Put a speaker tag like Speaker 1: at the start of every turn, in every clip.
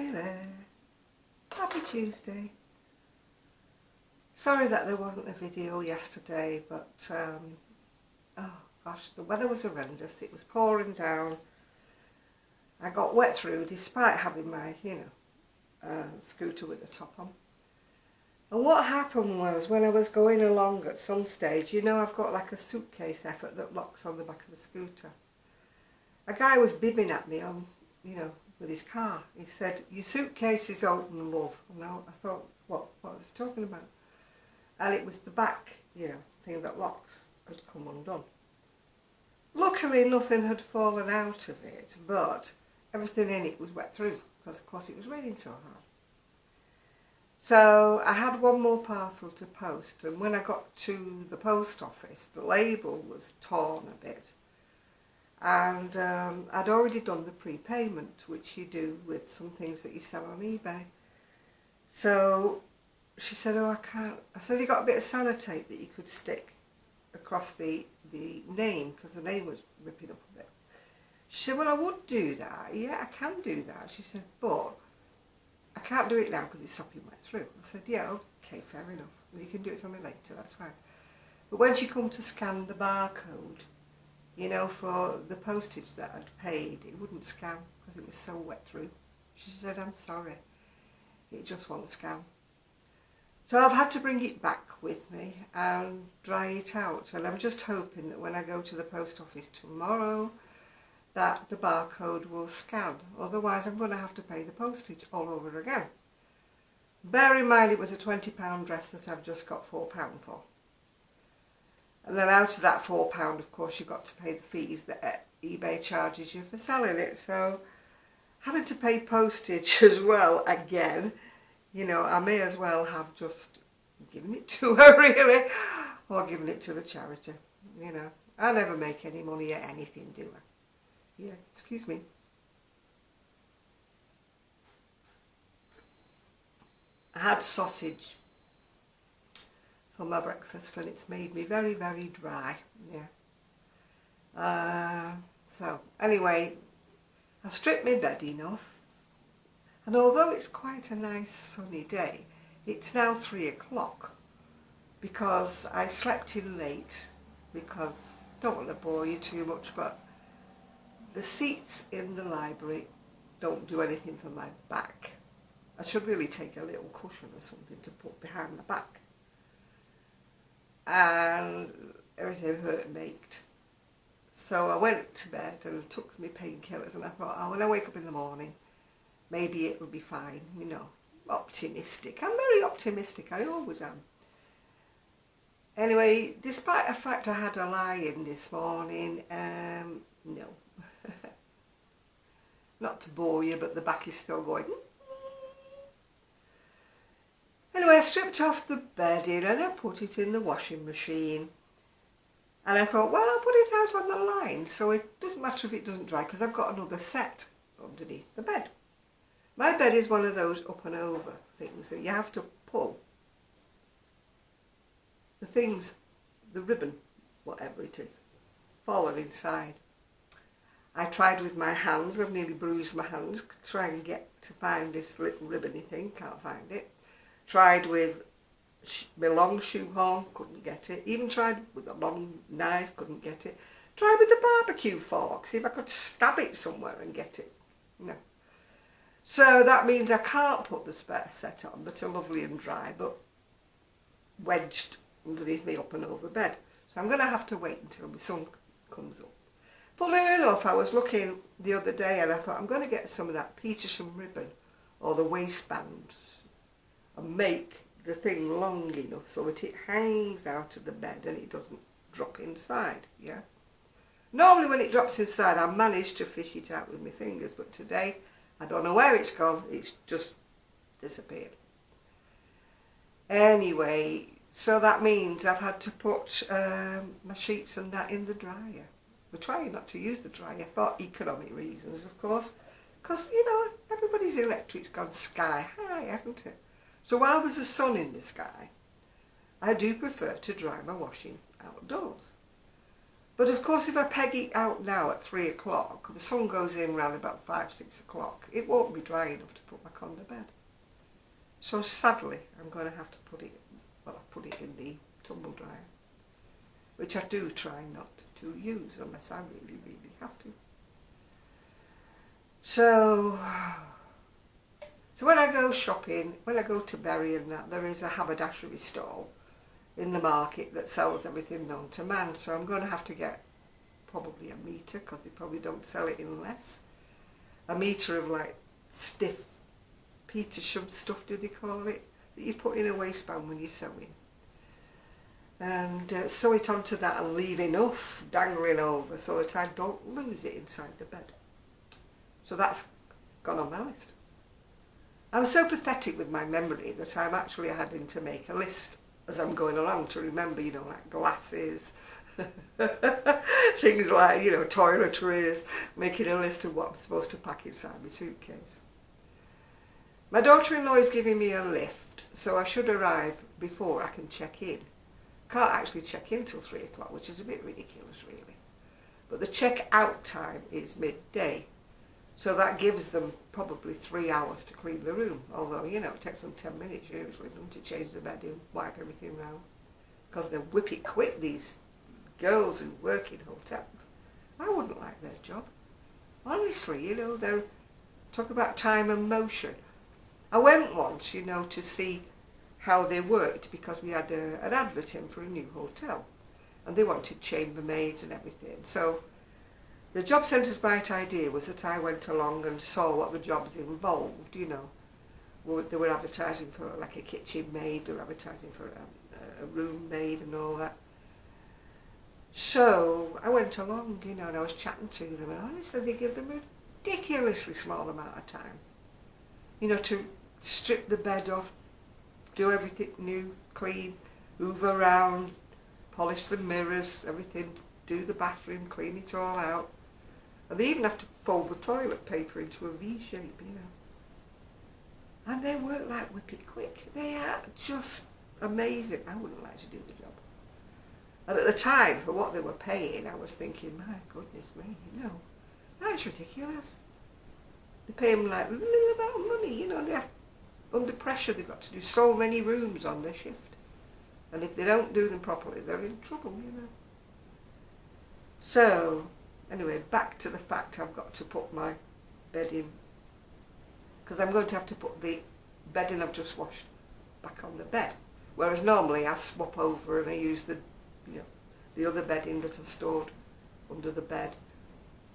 Speaker 1: Hey there, happy Tuesday. Sorry that there wasn't a video yesterday, but oh gosh, the weather was horrendous. It was pouring down. I got wet through despite having my, scooter with the top on. And what happened was, when I was going along at some stage, I've got like a suitcase effort that locks on the back of the scooter. A guy was bibbing at me on, with his car. He said, "Your suitcase is open, love." And I thought, what was he talking about? And it was the back, thing that locks had come undone. Luckily nothing had fallen out of it, but everything in it was wet through, because of course it was raining so hard. So I had one more parcel to post, and when I got to the post office, the label was torn a bit. And I'd already done the prepayment, which you do with some things that you sell on eBay. So she said, "Oh, I can't." I said, "Have you got a bit of sellotape that you could stick across the name?" Because the name was ripping up a bit. She said, "Well, I would do that. Yeah, I can do that." She said, "But I can't do it now because it's sopping wet through." I said, "Yeah, okay, fair enough. Well, you can do it for me later, that's fine." But when she come to scan the barcode, for the postage that I'd paid, it wouldn't scan because it was so wet through. She said, "I'm sorry, it just won't scan." So I've had to bring it back with me and dry it out. And I'm just hoping that when I go to the post office tomorrow, that the barcode will scan. Otherwise I'm going to have to pay the postage all over again. Bear in mind it was a £20 dress that I've just got £4 for. And then out of that £4, of course, you've got to pay the fees that eBay charges you for selling it. So having to pay postage as well again, I may as well have just given it to her, really, or given it to the charity. I never make any money at anything, do I? Yeah, excuse me. I had sausage for my breakfast and it's made me very, very dry. So anyway, I stripped my bedding off, and although it's quite a nice sunny day, it's now 3 o'clock because I slept in late, because don't want to bore you too much, but the seats in the library don't do anything for my back. I should really take a little cushion or something to put behind my back. And everything hurt and ached. So I went to bed and took my painkillers, and I thought, when I wake up in the morning, maybe it will be fine, optimistic. I'm very optimistic, I always am. Anyway, despite the fact I had a lie-in this morning, no. Not to bore you, but the back is still going. Anyway, I stripped off the bedding and I put it in the washing machine. And I thought, well, I'll put it out on the line, so it doesn't matter if it doesn't dry, because I've got another set underneath the bed. My bed is one of those up and over things that you have to pull the things, the ribbon, whatever it is, fall inside. I tried with my hands, I've nearly bruised my hands, trying to find this little ribbony thing, can't find it. Tried with my long shoe horn, couldn't get it. Even tried with a long knife, couldn't get it. Tried with the barbecue fork, see if I could stab it somewhere and get it. No. So that means I can't put the spare set on, that are lovely and dry, but wedged underneath me up and over bed. So I'm going to have to wait until my sun comes up. Funnily enough, I was looking the other day and I thought, I'm going to get some of that Petersham ribbon or the waistband and make the thing long enough so that it hangs out of the bed and it doesn't drop inside, yeah? Normally when it drops inside, I manage to fish it out with my fingers, but today, I don't know where it's gone, it's just disappeared. Anyway, so that means I've had to put my sheets and that in the dryer. We're trying not to use the dryer for economic reasons, of course, because, everybody's electric's gone sky high, hasn't it? So while there's a sun in the sky, I do prefer to dry my washing outdoors. But of course, if I peg it out now at 3 o'clock, the sun goes in around about 5, 6 o'clock, it won't be dry enough to put back on the bed. So sadly, I'm going to have to put it, well, I put it in the tumble dryer, which I do try not to use unless I really, really have to. So when I go shopping, when I go to Bury and that, there is a haberdashery stall in the market that sells everything known to man. So I'm going to have to get probably a metre, because they probably don't sell it in less. A metre of like stiff Petersham stuff, do they call it, that you put in a waistband when you're sewing. And sew it onto that and leave enough dangling over so that I don't lose it inside the bed. So that's gone on my list. I'm so pathetic with my memory that I'm actually having to make a list as I'm going along to remember, you know, like glasses, things like, you know, toiletries, making a list of what I'm supposed to pack inside my suitcase. My daughter-in-law is giving me a lift, so I should arrive before I can check in. Can't actually check in till 3 o'clock, which is a bit ridiculous really. But the check-out time is midday. So that gives them probably 3 hours to clean the room. Although, you know, it takes them 10 minutes usually to change the bedding, wipe everything round. Because they whip it quick, these girls who work in hotels. I wouldn't like their job. Honestly, you know, they're talk about time and motion. I went once, you know, to see how they worked because we had an advert in for a new hotel. And they wanted chambermaids and everything. So the job centre's bright idea was that I went along and saw what the jobs involved, you know. They were advertising for like a kitchen maid, they were advertising for a room maid and all that. So I went along, you know, and I was chatting to them, and honestly they give them a ridiculously small amount of time. You know, to strip the bed off, do everything new, clean, move around, polish the mirrors, everything, do the bathroom, clean it all out. And they even have to fold the toilet paper into a V shape, you know. And they work like whip it quick. They are just amazing. I wouldn't like to do the job. And at the time, for what they were paying, I was thinking, my goodness me, you know, that's ridiculous. They pay them like a little amount of money, you know, they have, under pressure, they've got to do so many rooms on their shift. And if they don't do them properly, they're in trouble, you know. So, anyway, back to the fact I've got to put my bed in, because I'm going to have to put the bedding I've just washed back on the bed. Whereas normally I swap over and I use the, you know, the other bedding that I stored under the bed.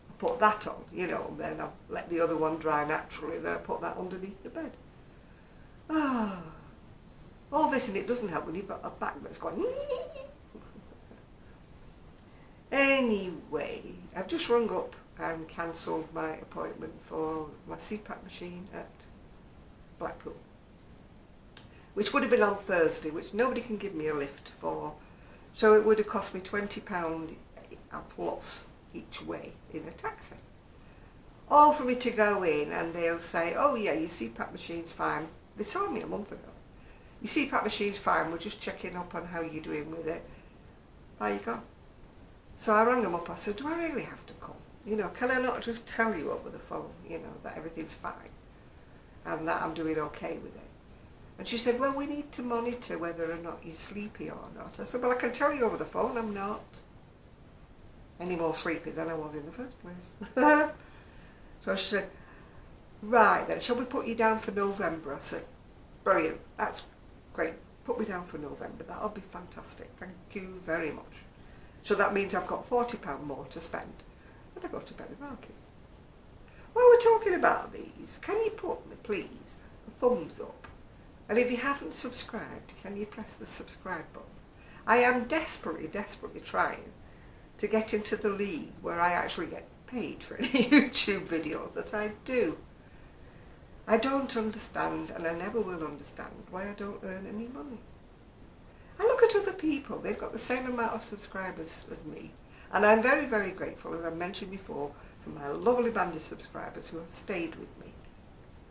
Speaker 1: I put that on, you know, and then I let the other one dry naturally, then I put that underneath the bed. Ah, all this, and it doesn't help when you've got a back that's going. Anyway, I've just rung up and cancelled my appointment for my CPAP machine at Blackpool, which would have been on Thursday, which nobody can give me a lift for. So it would have cost me £20 plus each way in a taxi. All for me to go in and they'll say, oh yeah, your CPAP machine's fine. They told me a month ago. Your CPAP machine's fine, we're just checking up on how you're doing with it. There you go. So I rang them up, I said, do I really have to come? You know, can I not just tell you over the phone, you know, that everything's fine and that I'm doing okay with it? And she said, well, we need to monitor whether or not you're sleepy or not. I said, well, I can tell you over the phone I'm not any more sleepy than I was in the first place. So she said, right then, shall we put you down for November? I said, brilliant, that's great. Put me down for November, that'll be fantastic. Thank you very much. So that means I've got £40 more to spend when I go to Bury Market. While we're talking about these, can you put me, please, a thumbs up? And if you haven't subscribed, can you press the subscribe button? I am desperately, desperately trying to get into the league where I actually get paid for any YouTube videos that I do. I don't understand, and I never will understand, why I don't earn any money. I look at other people, they've got the same amount of subscribers as me. And I'm very, very grateful, as I mentioned before, for my lovely band of subscribers who have stayed with me.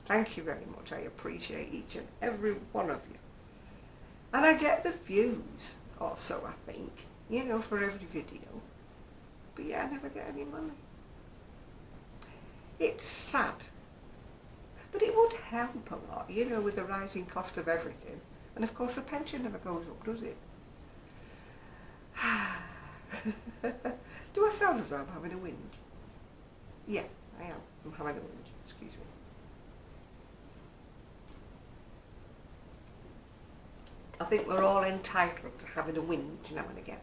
Speaker 1: Thank you very much, I appreciate each and every one of you. And I get the views also, I think, you know, for every video. but yeah, I never get any money. It's sad, but it would help a lot, you know, with the rising cost of everything. And of course the pension never goes up, does it? Do I sound as though I'm having a whinge? Yeah, I am. I'm having a whinge, excuse me. I think we're all entitled to having a whinge now and again.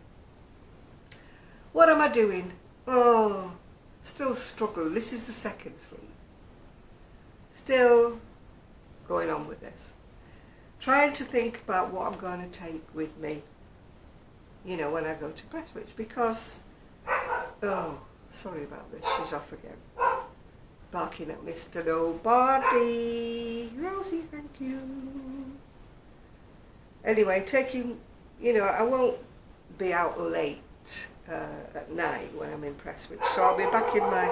Speaker 1: What am I doing? Oh, still struggling. This is the second sleeve. Still going on with this. Trying to think about what I'm going to take with me, you know, when I go to Prestwich, because, oh, sorry about this, she's off again. Barking at Mr. Nobody. Rosie, thank you. Anyway, taking, you know, I won't be out late at night when I'm in Prestwich, so I'll be back in my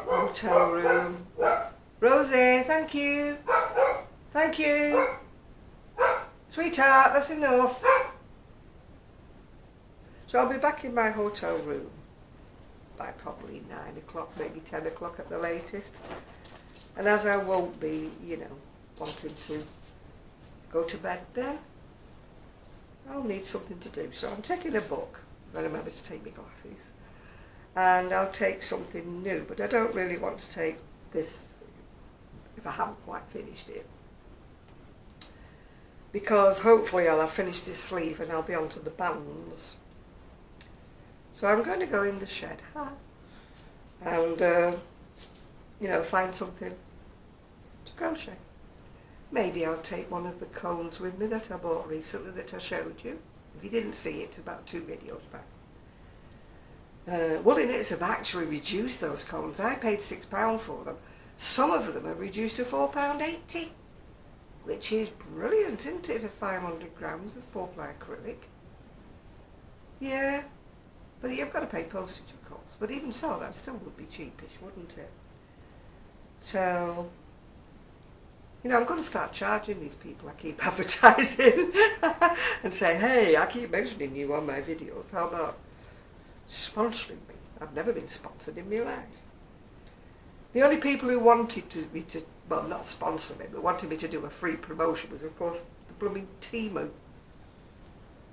Speaker 1: hotel room. Rosie, thank you. Thank you. Sweetheart, that's enough. So I'll be back in my hotel room by probably 9 o'clock, maybe 10 o'clock at the latest. And as I won't be, you know, wanting to go to bed then, I'll need something to do. So I'm taking a book. I'm going to remember to take my glasses. And I'll take something new, but I don't really want to take this if I haven't quite finished it. Because hopefully I'll have finished this sleeve and I'll be on to the bands. So I'm going to go in the shed and, you know, find something to crochet. Maybe I'll take one of the cones with me that I bought recently that I showed you. If you didn't see it, about 2 videos back. Woolly Knits have actually reduced those cones. I paid £6 for them. Some of them are reduced to £4.80, which is brilliant, isn't it, for 500 grams of 4-ply acrylic? Yeah, but you've got to pay postage, of course. But even so, that still would be cheapish, wouldn't it? So, you know, I'm going to start charging these people I keep advertising and say, hey, I keep mentioning you on my videos. How about sponsoring me? I've never been sponsored in my life. The only people who wanted me to, well, not sponsor me, but wanted me to do a free promotion was, of course, the blooming Timu.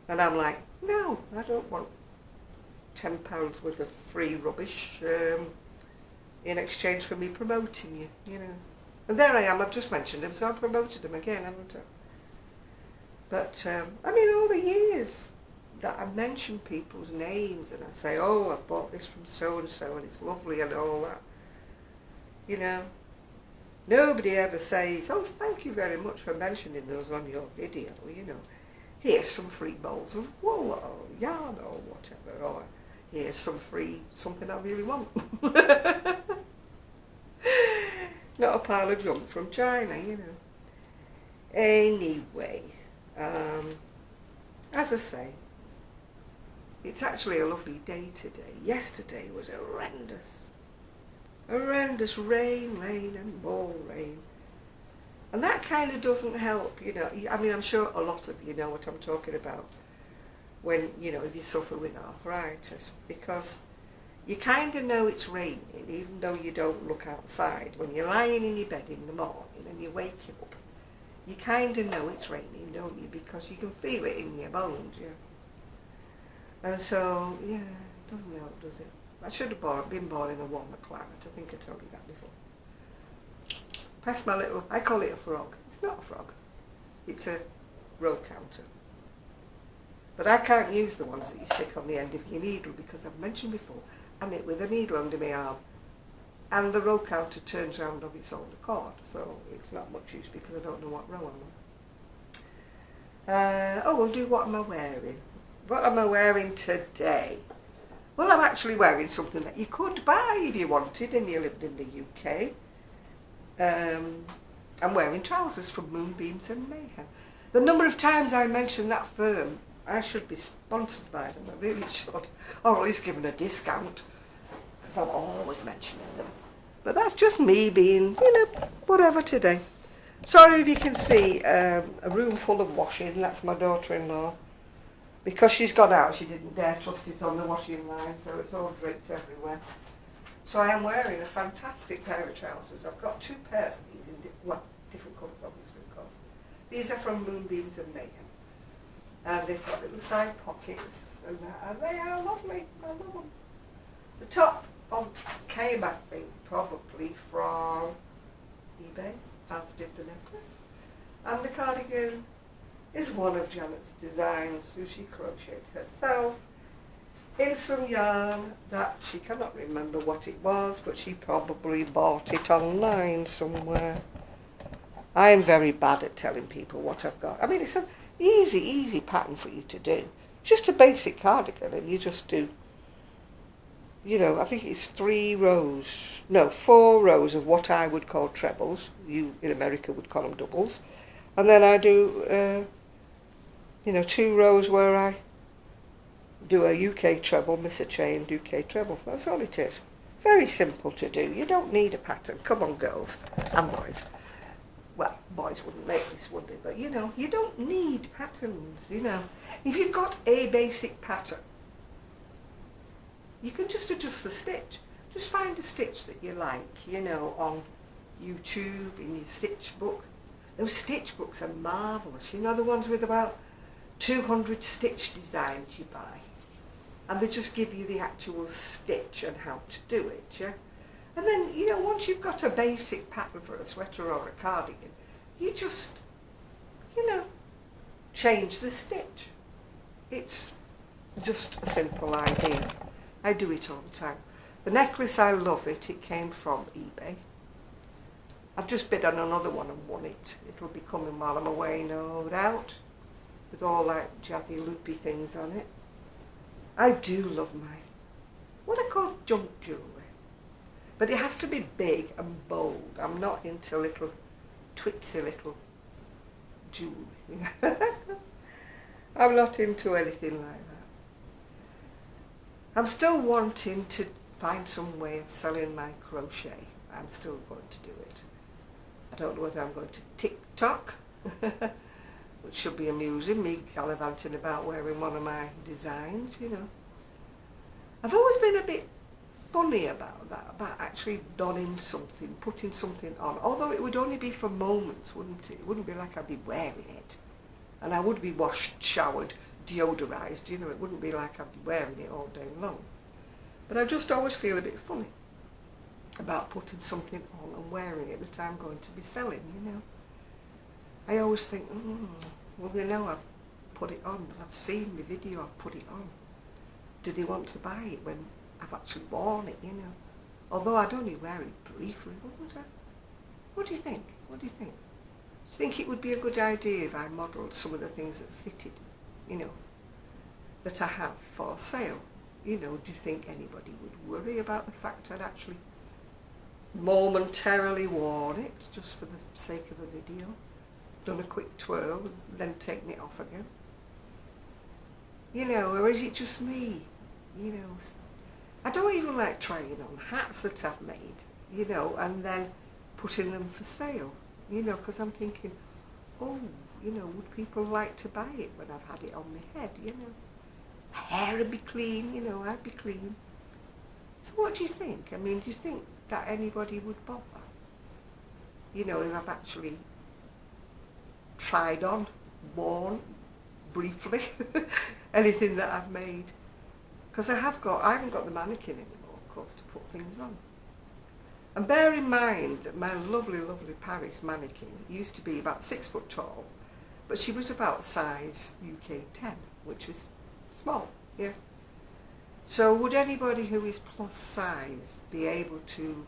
Speaker 1: And I'm like, no, I don't want £10 worth of free rubbish in exchange for me promoting you, you know. And there I am, I've just mentioned him, so I promoted him again, haven't I? But, I mean, all the years that I mention people's names and I say, oh, I bought this from so-and-so and it's lovely and all that, you know, nobody ever says, oh, thank you very much for mentioning those on your video, you know. Here's some free balls of wool or yarn or whatever, or here's some free something I really want. Not a pile of junk from China, you know. Anyway, as I say, it's actually a lovely day today. Yesterday was horrendous. Horrendous rain, rain and more rain. And that kind of doesn't help, you know. I mean, I'm sure a lot of you know what I'm talking about when, you know, if you suffer with arthritis, because you kind of know it's raining, even though you don't look outside. When you're lying in your bed in the morning and you wake up, you kind of know it's raining, don't you? Because you can feel it in your bones, yeah. And so, yeah, it doesn't help, does it? I should have been born in a warmer climate. I think I told you that before. Press my little, I call it a frog. It's not a frog. It's a row counter. But I can't use the ones that you stick on the end of your needle because I've mentioned before, I knit with a needle under my arm. And the row counter turns round of its own accord, so it's not much use because I don't know what row I'm on. Oh, we'll do what am I wearing. What am I wearing today? Well, I'm actually wearing something that you could buy if you wanted and you lived in the UK. I'm wearing trousers from Moonbeams and Mayhem. The number of times I mention that firm, I should be sponsored by them, I really should. Or at least given a discount, because I'm always mentioning them. But that's just me being, you know, whatever today. Sorry if you can see a room full of washing, that's my daughter-in-law. Because she's gone out, she didn't dare trust it on the washing line, so it's all draped everywhere. So I am wearing a fantastic pair of trousers. I've got 2 pairs of these in different colours, obviously, of course. These are from Moonbeams and Mayhem. And they've got little side pockets, and they are lovely. I love them. The top came, I think, probably from eBay, as did the necklace. And the cardigan is one of Janet's designs, who she crocheted herself in some yarn that she cannot remember what it was, but she probably bought it online somewhere. I am very bad at telling people what I've got. I mean, it's an easy pattern for you to do. Just a basic cardigan, and you just do, you know, I think it's 4 rows of what I would call trebles. You in America would call them doubles. And then I do, 2 rows where I do a UK treble, miss a chain, UK treble. That's all it is. Very simple to do. You don't need a pattern. Come on, girls and boys. Well, boys wouldn't make this, would they? But, you know, you don't need patterns, you know. If you've got a basic pattern, you can just adjust the stitch. Just find a stitch that you like, you know, on YouTube, in your stitch book. Those stitch books are marvellous. You know, the ones with about 200 stitch designs you buy. And they just give you the actual stitch and how to do it, yeah? And then, you know, once you've got a basic pattern for a sweater or a cardigan, you just, you know, change the stitch. It's just a simple idea. I do it all the time. The necklace, I love it. It came from eBay. I've just bid on another one and won it. It'll be coming while I'm away, no doubt, with all like jazzy loopy things on it. I do love what I call junk jewellery. But it has to be big and bold. I'm not into little twitsy little jewellery. I'm not into anything like that. I'm still wanting to find some way of selling my crochet. I'm still going to do it. I don't know whether I'm going to TikTok, which should be amusing, me gallivanting about wearing one of my designs, you know. I've always been a bit funny about that, about actually donning something, putting something on, although it would only be for moments, wouldn't it? It wouldn't be like I'd be wearing it, and I would be washed, showered, deodorised, you know, it wouldn't be like I'd be wearing it all day long. But I just always feel a bit funny about putting something on and wearing it that I'm going to be selling, you know. I always think, well, they know I've put it on, I've seen the video, I've put it on. Do they want to buy it when I've actually worn it, you know? Although I'd only wear it briefly, wouldn't I? What do you think? What do you think? Do you think it would be a good idea if I modelled some of the things that fitted, you know, that I have for sale? You know, do you think anybody would worry about the fact I'd actually momentarily worn it just for the sake of a video? Done a quick twirl and then taken it off again? You know, or is it just me? You know, I don't even like trying on hats that I've made, you know, and then putting them for sale, you know, because I'm thinking, oh, you know, would people like to buy it when I've had it on my head, you know? My hair would be clean, you know, I'd be clean. So what do you think? I mean, do you think that anybody would bother? You know, if I've actually tried on, worn, briefly, anything that I've made. Because I haven't got the mannequin anymore, of course, to put things on. And bear in mind that my lovely, lovely Paris mannequin used to be about 6 foot tall, but she was about size UK 10, which was small, yeah. So would anybody who is plus size be able to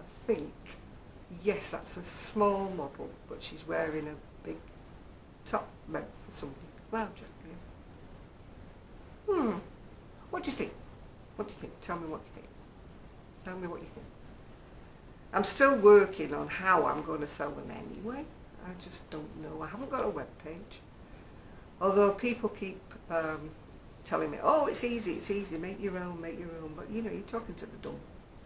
Speaker 1: think, yes, that's a small model, but she's wearing a big top meant for somebody larger, yeah. What do you think? What do you think? Tell me what you think. Tell me what you think. I'm still working on how I'm going to sell them anyway. I just don't know. I haven't got a web page. Although people keep telling me, oh, it's easy, make your own. But, you know, you're talking to the dumb.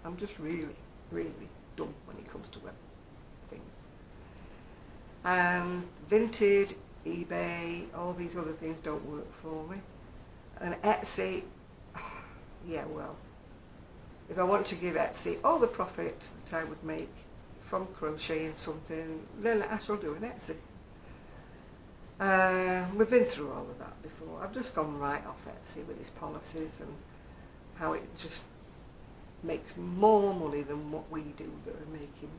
Speaker 1: I'm just really, really dumb when it comes to web things. And eBay, all these other things don't work for me. And Etsy, yeah, well, if I want to give Etsy all the profit that I would make from crocheting something, then I shall do an Etsy. We've been through all of that before. I've just gone right off Etsy with its policies and how it just makes more money than what we do that are making.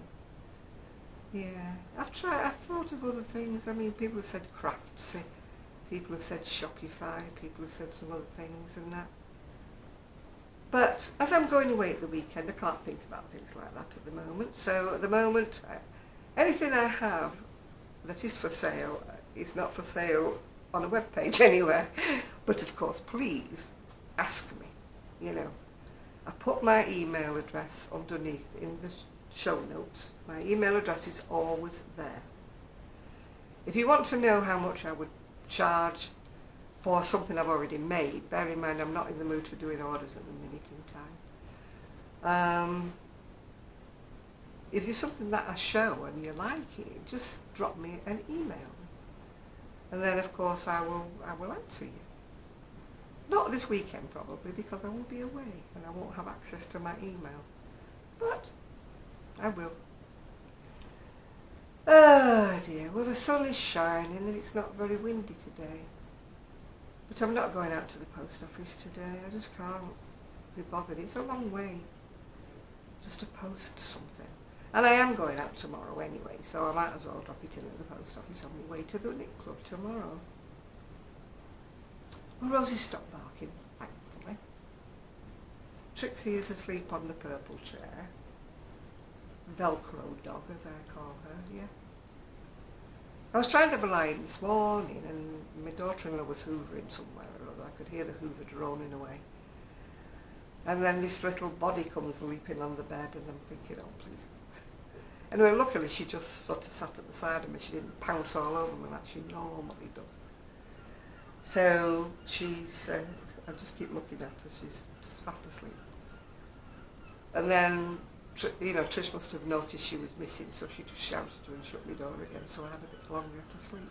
Speaker 1: Yeah, I've thought of other things. I mean, people have said Craftsy, people have said Shopify, people have said some other things and that. But as I'm going away at the weekend, I can't think about things like that at the moment. So at the moment, anything I have that is for sale is not for sale on a web page anywhere. But of course, please ask me, you know. I put my email address underneath in the show notes. My email address is always there. If you want to know how much I would charge for something I've already made, bear in mind I'm not in the mood for doing orders at the minute in time. If it's something that I show and you like it, just drop me an email. And then of course I will answer you. Not this weekend probably, because I will be away and I won't have access to my email. But I will. Oh dear, well the sun is shining and it's not very windy today. But I'm not going out to the post office today. I just can't be bothered. It's a long way just to post something. And I am going out tomorrow anyway, so I might as well drop it in at the post office on my way to the knit club tomorrow. Well, Rosie stopped barking, thankfully. Trixie is asleep on the purple chair. Velcro dog, as I call her, yeah. I was trying to have a lie in this morning and my daughter-in-law was hoovering somewhere or other. I could hear the hoover droning away. And then this little body comes leaping on the bed and I'm thinking, oh please. Anyway, luckily she just sort of sat at the side of me. She didn't pounce all over me like she normally does. So she's, I just keep looking at her, she's just fast asleep. And then, you know, Trish must have noticed she was missing, so she just shouted to her and shut my door again, so I had a bit longer to sleep.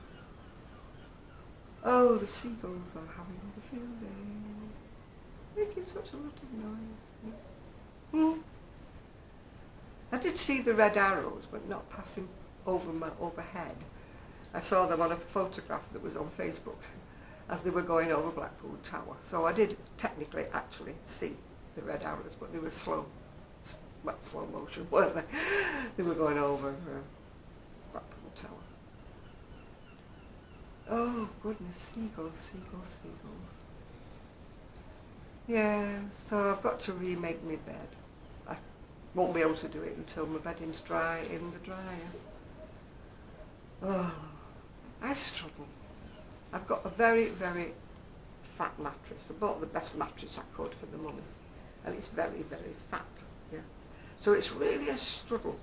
Speaker 1: Oh, the seagulls are having a field day, making such a lot of noise. I did see the red arrows, but not passing over my overhead. I saw them on a photograph that was on Facebook as they were going over Blackpool Tower. So I did technically actually see the red arrows, but they were slow motion, weren't they? They were going over Blackpool Tower. Oh goodness, seagulls, seagulls, seagulls. Yeah, so I've got to remake my bed. I won't be able to do it until my bedding's dry in the dryer. Oh, I struggle. I've got a very, very fat mattress. I bought the best mattress I could for the money. And it's very, very fat. Yeah. So it's really a struggle.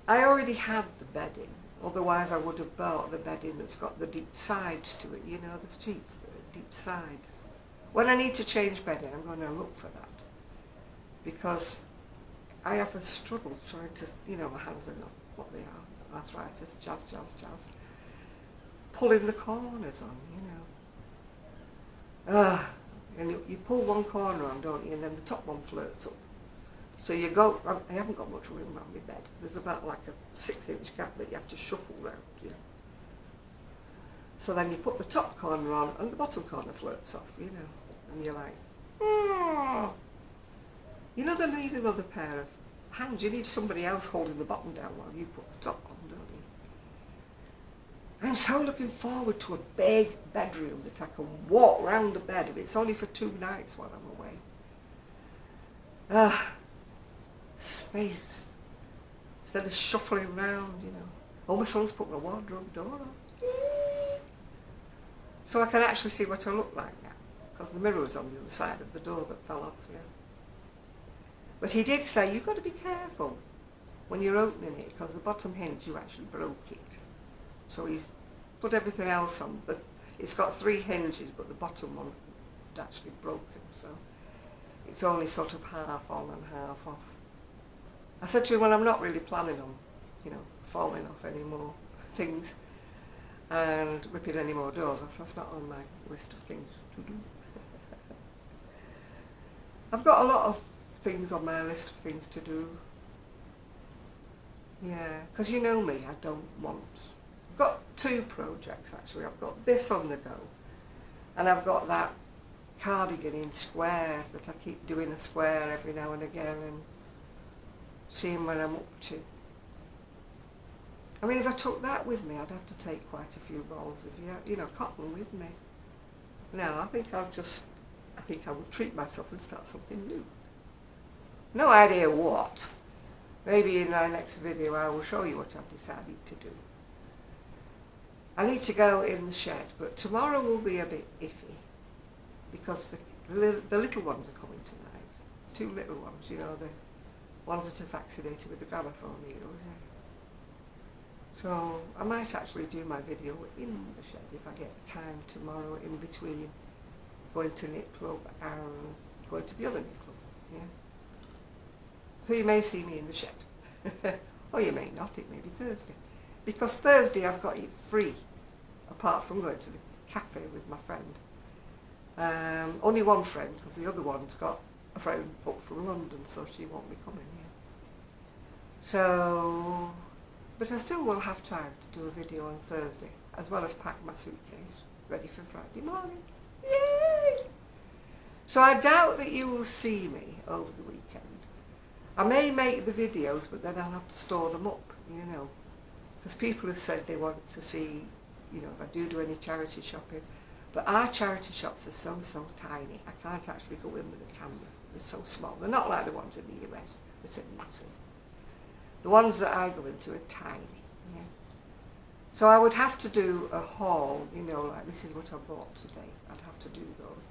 Speaker 1: I already had the bedding. Otherwise I would have bought the bedding that's got the deep sides to it. You know, the sheets, the deep sides. When I need to change bedding, I'm going to look for that. Because I have a struggle trying to, you know, my hands are not what they are. Arthritis, jazz, pulling the corners on, you know. And you pull one corner on, don't you, and then the top one flirts up. So you go, I haven't got much room around my bed. There's about like a 6-inch gap that you have to shuffle round, you know. So then you put the top corner on and the bottom corner flirts off, you know. And you're like, oh. You know, they need another pair of hands. You need somebody else holding the bottom down while you put the top on, don't you? I'm so looking forward to a big bedroom that I can walk round the bed if it's only for 2 nights while I'm away. Space. Instead of shuffling round, you know. Oh, my son's put my wardrobe door on. So I can actually see what I look like now. Because the mirror was on the other side of the door that fell off, yeah. But he did say, you've got to be careful when you're opening it, because the bottom hinge, you actually broke it. So he's put everything else on. It's got 3 hinges, but the bottom one had actually broken. So it's only sort of half on and half off. I said to him, well, I'm not really planning on, you know, falling off any more things. and ripping any more doors off. That's not on my list of things to do. I've got a lot of things on my list of things to do. Yeah, because you know me, I don't want... I've got 2 projects actually. I've got this on the go, and I've got that cardigan in squares that I keep doing a square every now and again and seeing what I'm up to. I mean, if I took that with me, I'd have to take quite a few balls of, you know, cotton with me. No, I think I would treat myself and start something new. No idea what. Maybe in my next video I will show you what I've decided to do. I need to go in the shed, but tomorrow will be a bit iffy because the little ones are coming tonight. 2 little ones, you know, the ones that are vaccinated with the gramophone needles. Yeah. So I might actually do my video in the shed if I get time tomorrow in between going to knit club and going to the other knit club. Yeah. So you may see me in the shed. Or you may not, it may be Thursday. Because Thursday I've got it free, apart from going to the cafe with my friend. Only one friend, because the other one's got a friend booked from London, so she won't be coming here. So, but I still will have time to do a video on Thursday, as well as pack my suitcase, ready for Friday morning. Yay! So I doubt that you will see me over the weekend. I may make the videos, but then I'll have to store them up, you know, because people have said they want to see, you know, if I do any charity shopping. But our charity shops are so tiny. I can't actually go in with a camera. They're so small. They're not like the ones in the US that are massive. The ones that I go into are tiny. Yeah. So I would have to do a haul, you know, like this is what I bought today. I'd have to do those.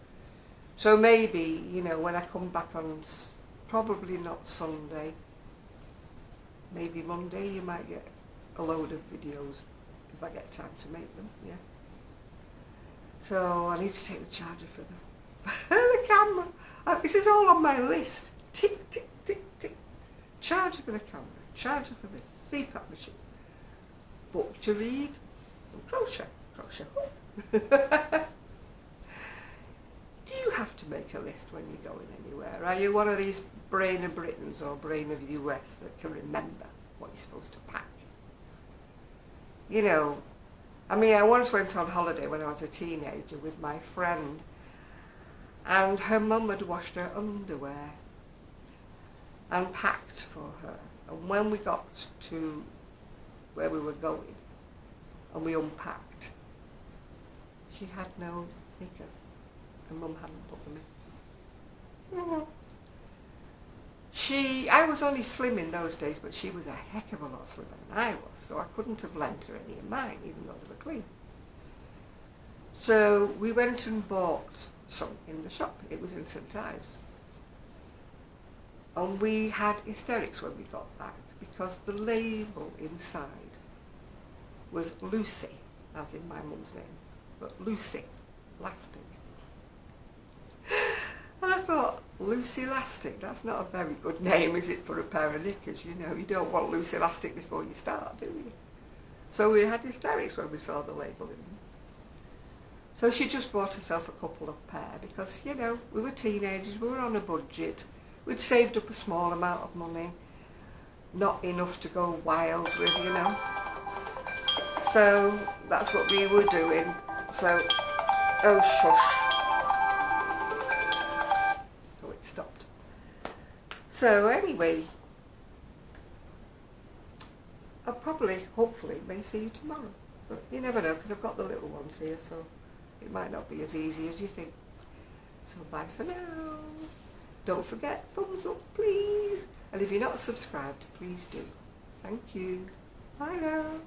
Speaker 1: So maybe, you know, when I come back on, probably not Sunday, maybe Monday, you might get a load of videos if I get time to make them, yeah. So I need to take the charger for the camera. This is all on my list. Tick, tick, tick, tick. Charger for the camera, charger for the CPAP machine, book to read, some crochet hook. Do you have to make a list when you're going anywhere? Are you one of these brain of Britons or brain of US that can remember what you're supposed to pack? You know, I mean, I once went on holiday when I was a teenager with my friend, and her mum had washed her underwear and packed for her. And when we got to where we were going and we unpacked, she had no knickers. And Mum hadn't put them in. I was only slim in those days, but she was a heck of a lot slimmer than I was, so I couldn't have lent her any of mine, even though they were clean. So we went and bought some in the shop. It was in St Ives. And we had hysterics when we got back, because the label inside was Lucy, as in my mum's name, but Lucy, Lastic. And I thought, Lucy Lastic, that's not a very good name, is it, for a pair of knickers? You know, you don't want Lucy Lastic before you start, do you? So we had hysterics when we saw the label in them. So she just bought herself a couple of pair because, you know, we were teenagers, we were on a budget, we'd saved up a small amount of money, not enough to go wild with, you know. So that's what we were doing. So, oh shush. Stopped. So anyway, I'll probably, hopefully, may see you tomorrow. But you never know, because I've got the little ones here, so it might not be as easy as you think. So bye for now. Don't forget, thumbs up, please. And if you're not subscribed, please do. Thank you. Bye now.